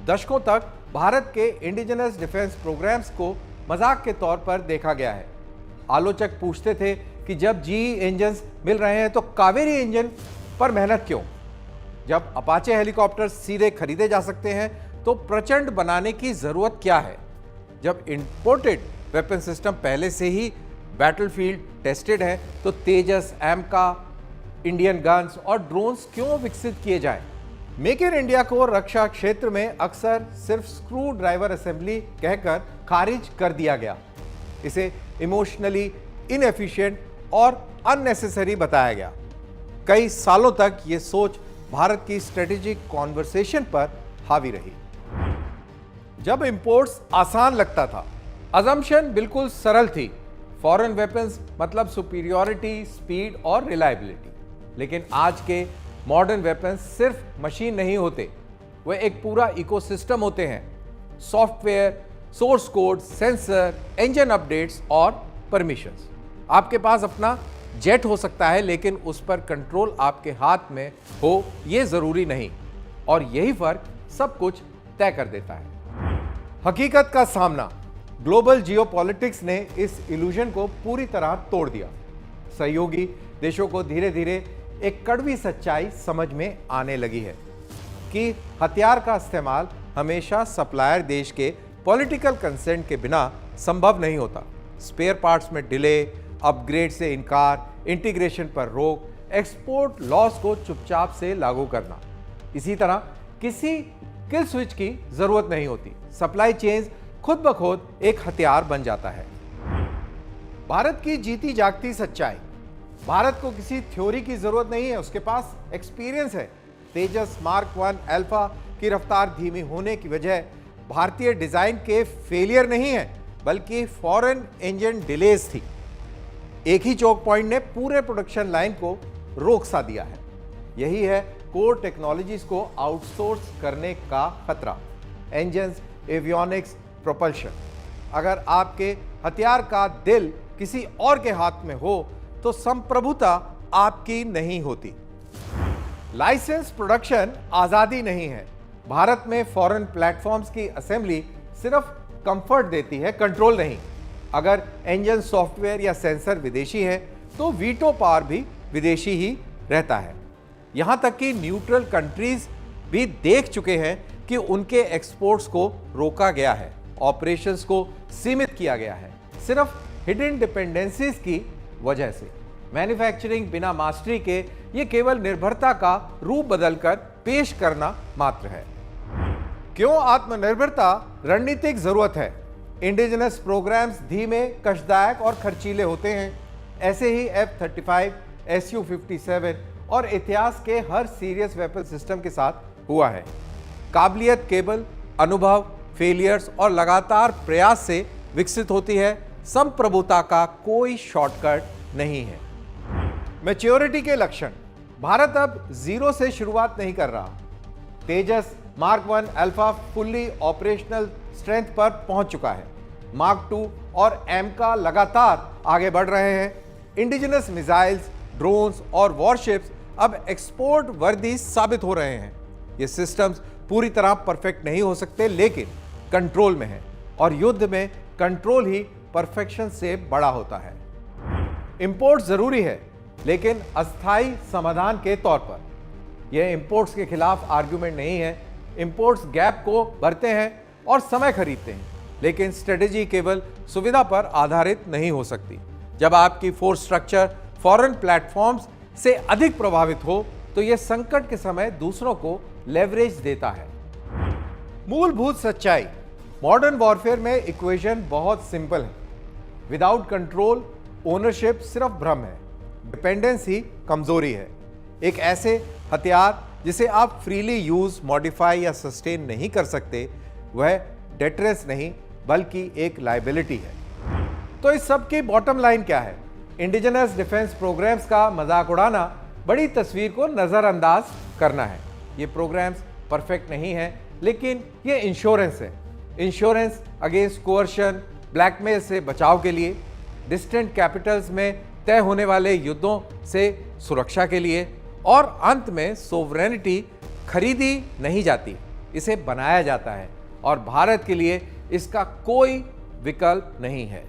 दशकों तक भारत के इंडिजिनस डिफेंस प्रोग्राम्स को मजाक के तौर पर देखा गया है। आलोचक पूछते थे कि जब जीई इंजन्स मिल रहे हैं तो कावेरी इंजन पर मेहनत क्यों? जब अपाचे हेलीकॉप्टर सीधे खरीदे जा सकते हैं तो प्रचंड बनाने की जरूरत क्या है? जब इंपोर्टेड वेपन सिस्टम पहले से ही बैटलफील्ड टेस्टेड है तो तेजस, एमका, इंडियन गन्स और ड्रोन्स क्यों विकसित किए जाएं? मेक इन इंडिया को रक्षा क्षेत्र में अक्सर सिर्फ स्क्रू ड्राइवर असेंबली कहकर खारिज कर दिया गया। इसे इमोशनली इनएफिशिएंट और अननेसेसरी बताया गया। कई सालों तक यह सोच भारत की स्ट्रेटेजिक कॉन्वर्सेशन पर हावी रही। जब इंपोर्ट्स आसान लगता था, अजम्पशन बिल्कुल सरल थी, फॉरेन वेपन्स मतलब सुपीरियॉरिटी, स्पीड और रिलायबिलिटी। लेकिन आज के मॉडर्न वेपन्स सिर्फ मशीन नहीं होते, वे एक पूरा इकोसिस्टम होते हैं। Software, source code, sensor, engine updates और परमिशंस। आपके पास अपना जेट हो सकता है लेकिन उस पर कंट्रोल आपके हाथ में हो यह जरूरी नहीं, और यही फर्क सब कुछ तय कर देता है। हकीकत का सामना, ग्लोबल जियोपॉलिटिक्स ने इस इल्यूजन को पूरी तरह तोड़ दिया। सहयोगी देशों को धीरे धीरे एक कड़वी सच्चाई समझ में आने लगी है कि हथियार का इस्तेमाल हमेशा सप्लायर देश के पॉलिटिकल कंसेंट के बिना संभव नहीं होता। स्पेयर पार्ट्स में डिले, अपग्रेड से इनकार, इंटीग्रेशन पर रोक, एक्सपोर्ट लॉस को चुपचाप से लागू करना। इसी तरह किसी किल स्विच की जरूरत नहीं होती, सप्लाई चेन्स खुद ब खुद एक हथियार बन जाता है। भारत की जीती जागती सच्चाई, भारत को किसी थ्योरी की जरूरत नहीं है, उसके पास एक्सपीरियंस है। तेजस मार्क 1 अल्फा की रफ्तार धीमी होने की वजह भारतीय डिजाइन के फेलियर नहीं है बल्कि फॉरेन इंजन डिलेज थी। एक ही चोक पॉइंट ने पूरे प्रोडक्शन लाइन को रोक सा दिया है। यही है कोर टेक्नोलॉजीज को आउटसोर्स करने का खतरा। Engines, avionics, propulsion. अगर आपके हथियार का दिल किसी और के हाथ में हो तो संप्रभुता आपकी नहीं होती। लाइसेंस प्रोडक्शन आजादी नहीं है। भारत में फॉरेन प्लेटफॉर्म्स की असेंबली सिर्फ कंफर्ट देती है, कंट्रोल नहीं। अगर इंजन, सॉफ्टवेयर या सेंसर विदेशी है तो वीटो पावर भी विदेशी ही रहता है। यहां तक कि न्यूट्रल कंट्रीज भी देख चुके हैं कि उनके एक्सपोर्ट्स को रोका गया है, ऑपरेशंस को सीमित किया गया है, सिर्फ हिडन डिपेंडेंसीज की वजह से। मैन्युफैक्चरिंग बिना मास्टरी के ये केवल निर्भरता का रूप बदलकर पेश करना मात्र है। क्यों आत्मनिर्भरता रणनीतिक जरूरत है? इंडिजिनस प्रोग्राम्स धीमे, कष्टदायक और खर्चीले होते हैं। ऐसे ही F-35, Su-57 और इतिहास के हर सीरियस वेपन सिस्टम के साथ हुआ है। काबिलियत केवल अनुभव, फेलियर्स और लगातार प्रयास से विकसित होती है। संप्रभुता का कोई शॉर्टकट नहीं है। मैच्योरिटी के लक्षण, भारत अब जीरो से शुरुआत नहीं कर रहा। Tejas mark 1 alpha fully operational strength पर पहुंच चुका है। मार्क 2 और एमका लगातार आगे बढ़ रहे हैं। इंडिजिनस मिसाइल्स, ड्रोन्स और वॉरशिप्स अब एक्सपोर्ट वर्दी साबित हो रहे हैं। ये सिस्टम्स पूरी तरह परफेक्ट नहीं हो सकते लेकिन कंट्रोल में है, और युद्ध में कंट्रोल ही परफेक्शन से बड़ा होता है। इंपोर्ट जरूरी है लेकिन अस्थायी समाधान के तौर पर। यह इंपोर्ट्स के खिलाफ आर्गुमेंट नहीं है। इंपोर्ट्स गैप को भरते हैं और समय खरीदते हैं, लेकिन स्ट्रेटेजी केवल सुविधा पर आधारित नहीं हो सकती। जब आपकी फोर्स स्ट्रक्चर फॉरेन प्लेटफॉर्म्स से अधिक प्रभावित हो तो यह संकट के समय दूसरों को लेवरेज देता है। मूलभूत सच्चाई, मॉडर्न वॉरफेयर में इक्वेशन बहुत सिंपल है। विदाउट कंट्रोल ओनरशिप सिर्फ भ्रम है, डिपेंडेंस ही कमजोरी है। एक ऐसे हथियार जिसे आप फ्रीली यूज, मॉडिफाई या सस्टेन नहीं कर सकते, वह डेटरेंस नहीं बल्कि एक लायबिलिटी है। तो इस सब की बॉटम लाइन क्या है? इंडिजिनस डिफेंस प्रोग्राम्स का मजाक उड़ाना बड़ी तस्वीर को नजरअंदाज करना है। ये प्रोग्राम्स परफेक्ट नहीं है लेकिन ये इंश्योरेंस है। इंश्योरेंस अगेंस्ट कोअर्शन, ब्लैकमेल से बचाव के लिए, डिस्टेंट कैपिटल्स में तय होने वाले युद्धों से सुरक्षा के लिए, और अंत में सोवरेनिटी खरीदी नहीं जाती, इसे बनाया जाता है और भारत के लिए इसका कोई विकल्प नहीं है।